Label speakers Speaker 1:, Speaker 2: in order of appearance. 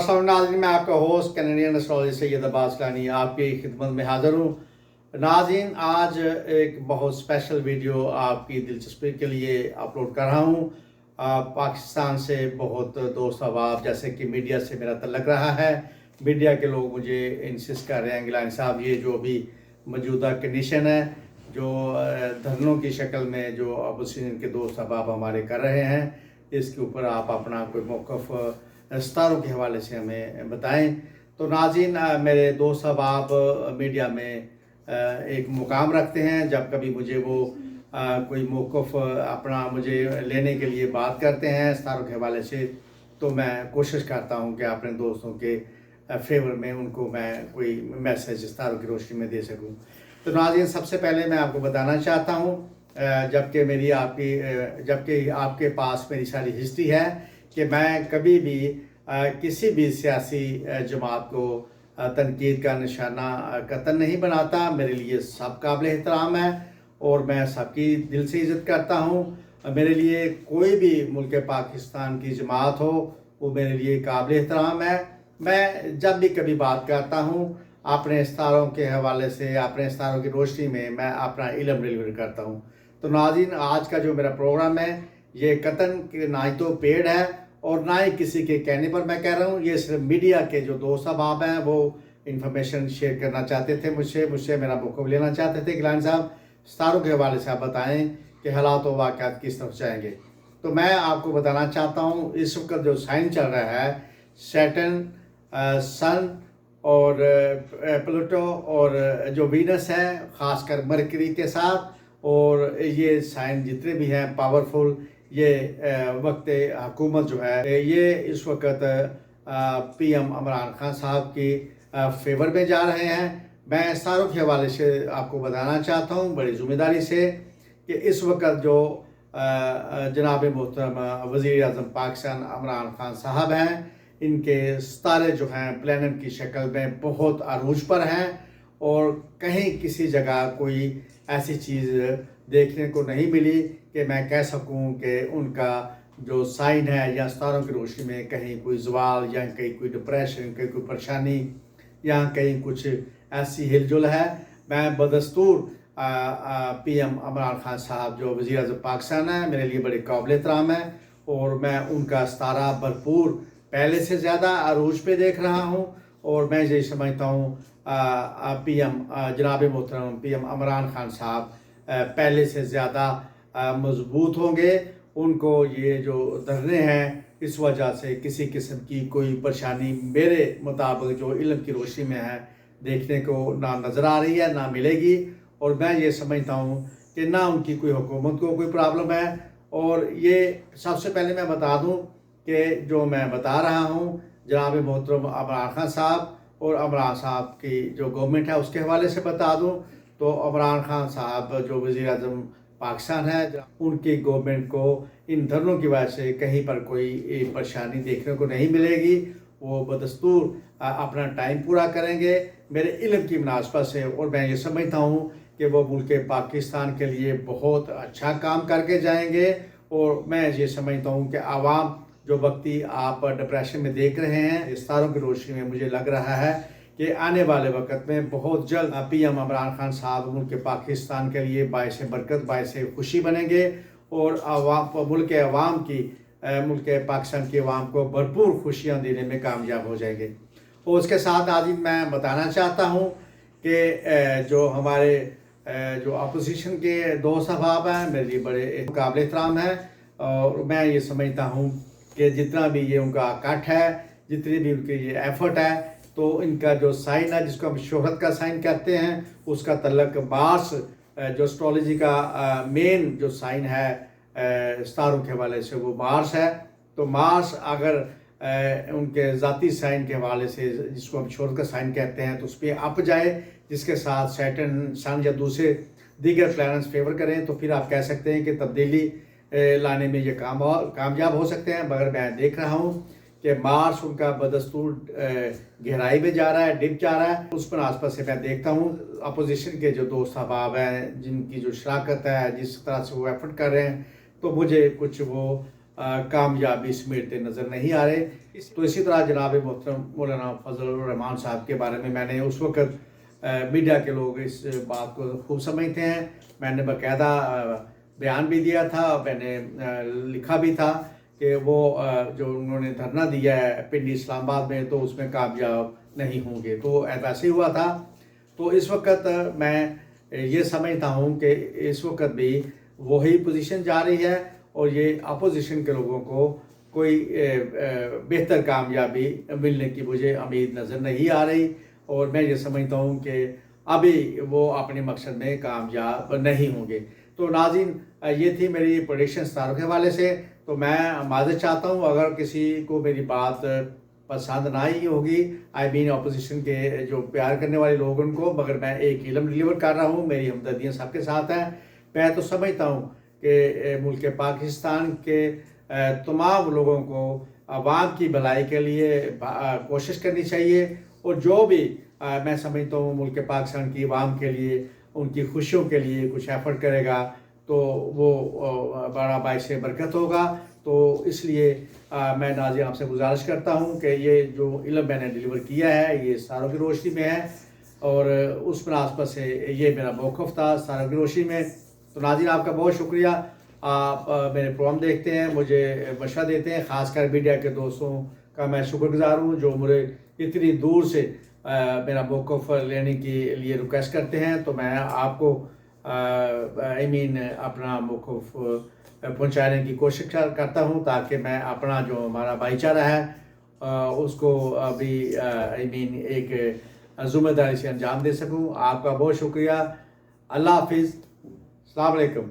Speaker 1: अस्सलाम नाज़रीन, मैं आपका host Canadian astrologer Syed Abbas लानी आपकी खिदमत में हाज़िर हूँ। नाज़रीन, आज एक बहुत स्पेशल वीडियो आपकी दिलचस्पी के लिए अपलोड कर रहा हूँ। पाकिस्तान से बहुत दोस्त अहबाब, जैसे कि मीडिया से मेरा तल्लक रहा है, मीडिया के लोग मुझे इंसिस्ट कर रहे हैं गिलानी साहब, ये जो भी मौजूदा कंडीशन है, जो धरनों की शक्ल में जो अपोजिशन के दोस्त अहबाब हमारे कर रहे हैं, इसके ऊपर आप अपना कोई मौक़िफ़ सितारों के हवाले से हमें बताएं। तो नाज़रीन, मेरे दोस्त अहबाब मीडिया में एक मुकाम रखते हैं। जब कभी मुझे वो कोई मौक़िफ़ अपना मुझे लेने के लिए बात करते हैं सितारों के हवाले से, तो मैं कोशिश करता हूं कि अपने दोस्तों के फेवर में उनको मैं कोई मैसेज सितारों की रोशनी में दे सकूं। तो नाज़रीन, सबसे पहले मैं आपको बताना चाहता हूं, जबकि आपके पास मेरी सारी हिस्ट्री है कि मैं कभी भी किसी भी सियासी जमात को तनकीद का निशाना कतन नहीं बनाता। मेरे लिए सब काबिल एहतराम है और मैं सबकी दिल से इज़्ज़त करता हूँ। मेरे लिए कोई भी मुल्क पाकिस्तान की जमात हो, वो मेरे लिए काबिल एहतराम है। मैं जब भी कभी बात करता हूँ अपने सितारों के हवाले से, अपने सितारों की रोशनी में मैं अपना इल्म डिलीवर करता हूँ। तो नाज़रीन, आज का जो मेरा प्रोग्राम है, ये कतन ना ही तो पेड है और ना ही किसी के कहने पर मैं कह रहा हूँ। ये सिर्फ मीडिया के जो दोस्त अहबाब हैं, वो इन्फॉर्मेशन शेयर करना चाहते थे मुझसे मेरा मौक़िफ़ लेना चाहते थे। गिलानी साहब, सितारों के हवाले से आप बताएं कि हालात व वाक़यात किस तरफ जाएंगे। तो मैं आपको बताना चाहता हूँ, इस वक्त जो साइन चल रहा है, सैटर्न, सन और प्लूटो और जो वीनस है, ख़ासकर मरकरी के साथ, और ये साइन जितने भी हैं पावरफुल, ये वक्त हुकूमत जो है, ये इस वक्त PM इमरान खान साहब की फेवर में जा रहे हैं। मैं सितारों के हवाले से आपको बताना चाहता हूँ बड़ी ज़िम्मेदारी से कि इस वक्त जो जनाब मोहतरम वज़ीर आज़म पाकिस्तान इमरान खान साहब हैं, इनके सितारे जो हैं प्लैनेट की शक्ल में बहुत अरूज पर हैं और कहीं किसी जगह कोई ऐसी चीज़ देखने को नहीं मिली कि मैं कह सकूं कि उनका जो साइन है या सितारों की रोशनी में कहीं कोई ज़वाल या कहीं कोई डिप्रेशन, कहीं कोई परेशानी या कहीं कुछ ऐसी हिलजुल है। मैं बदस्तूर PM इमरान खान साहब जो वज़ीर आज़म पाकिस्तान है, मेरे लिए बड़े काबिल एहतराम है और मैं उनका सितारा भरपूर पहले से ज़्यादा अरूज पे देख रहा हूँ और मैं ये समझता हूँ जनाब मोहतरम PM इमरान खान साहब पहले से ज़्यादा मजबूत होंगे। उनको ये जो धरने हैं, इस वजह से किसी किस्म की कोई परेशानी मेरे मुताबिक जो इल्म की रोशनी में है देखने को ना नज़र आ रही है, ना मिलेगी। और मैं ये समझता हूँ कि ना उनकी कोई हुकूमत को कोई प्रॉब्लम है। और ये सबसे पहले मैं बता दूँ कि जो मैं बता रहा हूँ जनाब मोहतरम इमरान खान साहब और इमरान साहब की जो गवर्नमेंट है उसके हवाले से बता दूँ, तो इमरान खान साहब जो वज़ीर आज़म पाकिस्तान है, उनकी गवर्नमेंट को इन धरनों की वजह से कहीं पर कोई परेशानी देखने को नहीं मिलेगी। वो बदस्तूर अपना टाइम पूरा करेंगे मेरे इल्म की मुनासबत से, और मैं ये समझता हूँ कि वो मुल्क पाकिस्तान के लिए बहुत अच्छा काम करके जाएंगे। और मैं ये समझता हूँ कि आवाम जो वक्ती आप डिप्रेशन में देख रहे हैं, सितारों की रोशनी में मुझे लग रहा है कि आने वाले वक्त में बहुत जल्द PM इमरान खान साहब मुल्क पाकिस्तान के लिए बाइस बरकत, बाइस खुशी बनेंगे और मुल्क पाकिस्तान की अवाम को भरपूर खुशियाँ देने में कामयाब हो जाएंगे। और उसके साथ आज मैं बताना चाहता हूँ कि जो हमारे जो अपोजिशन के दोस्त अहबाब हैं, मेरे लिए बड़े काबिल एहतराम हैं और मैं ये समझता हूँ कि जितना भी ये उनका कट है, जितनी भी उनकी ये एफर्ट है, तो इनका जो साइन है जिसको हम शोहरत का साइन कहते हैं, उसका तल्लक मार्स, जो एस्ट्रोलॉजी का मेन जो साइन है सितारों के हवाले से, वो मार्स है। तो मार्स अगर उनके ज़ाती साइन के हवाले से, जिसको हम शोहरत का साइन कहते हैं, तो उस पर अप जाए, जिसके साथ सैटर्न, सन या दूसरे दीगर प्लैनेट्स फेवर करें, तो फिर आप कह सकते हैं कि तब्दीली लाने में ये कामयाब हो सकते हैं। मगर मैं देख रहा हूँ कि मार्स उनका बदस्तूर गहराई में जा रहा है, डिप जा रहा है। उस पर आसपास से मैं देखता हूँ अपोजिशन के जो दोस्त अहबाब हैं, जिनकी जो शराकत है, जिस तरह से वो एफर्ट कर रहे हैं, तो मुझे कुछ वो कामयाबी समेटते नज़र नहीं आ रहे। तो इसी तरह जनाब मोहतरम मौलाना फजल रहमान साहब के बारे में मैंने उस वक़्त मीडिया के लोग इस बात को खूब समझते हैं, मैंने बाकायदा बयान भी दिया था, मैंने लिखा भी था कि वो जो उन्होंने धरना दिया है पिंडी इस्लामाबाद में तो उसमें कामयाब नहीं होंगे, तो ऐसा ही हुआ था। तो इस वक्त मैं ये समझता हूँ कि इस वक्त भी वही पोजीशन जा रही है और ये अपोजिशन के लोगों को कोई बेहतर कामयाबी मिलने की मुझे उम्मीद नज़र नहीं आ रही और मैं ये समझता हूँ कि अभी वो अपने मकसद में कामयाब नहीं होंगे। तो नाज़रीन, ये थी मेरी प्रेडिक्शन तारों के हवाले से। तो मैं माज़रत चाहता हूँ अगर किसी को मेरी बात पसंद ना ही होगी, आई मीन अपोजिशन के जो प्यार करने वाले लोग उनको, मगर मैं एक इल्म डिलीवर कर रहा हूँ, मेरी हमदर्दियाँ सबके साथ हैं। मैं तो समझता हूँ कि मुल्क पाकिस्तान के तमाम लोगों को आवाम की भलाई के लिए कोशिश करनी चाहिए और जो भी मैं समझता हूँ मुल्क पाकिस्तान की आवाम के लिए उनकी खुशियों के लिए कुछ एफर्ट करेगा तो वो बड़ा बाइस बरकत होगा। तो इसलिए मैं नाज़रीन आपसे गुजारिश करता हूँ कि ये जो इल्म मैंने डिलीवर किया है ये सारों की रोशनी में है और उस मुनासबत से ये मेरा मौक़िफ़ था सारों की रोशनी में। तो नाज़रीन आपका बहुत शुक्रिया, आप मेरे प्रोग्राम देखते हैं, मुझे मशवरा देते हैं, ख़ासकर मीडिया के दोस्तों का मैं शुक्रगुज़ार हूँ जो मुझे इतनी दूर से मेरा मौक़िफ़ लेने के लिए रिक्वेस्ट करते हैं। तो मैं आपको आई मीन अपना मौक़िफ़ पहुंचाने की कोशिश करता हूं ताकि मैं अपना जो हमारा भाईचारा है उसको अभी आई मीन एक ज़िम्मेदारी से अंजाम दे सकूं। आपका बहुत शुक्रिया। अल्लाह हाफिज़, अस्सलाम वालेकुम।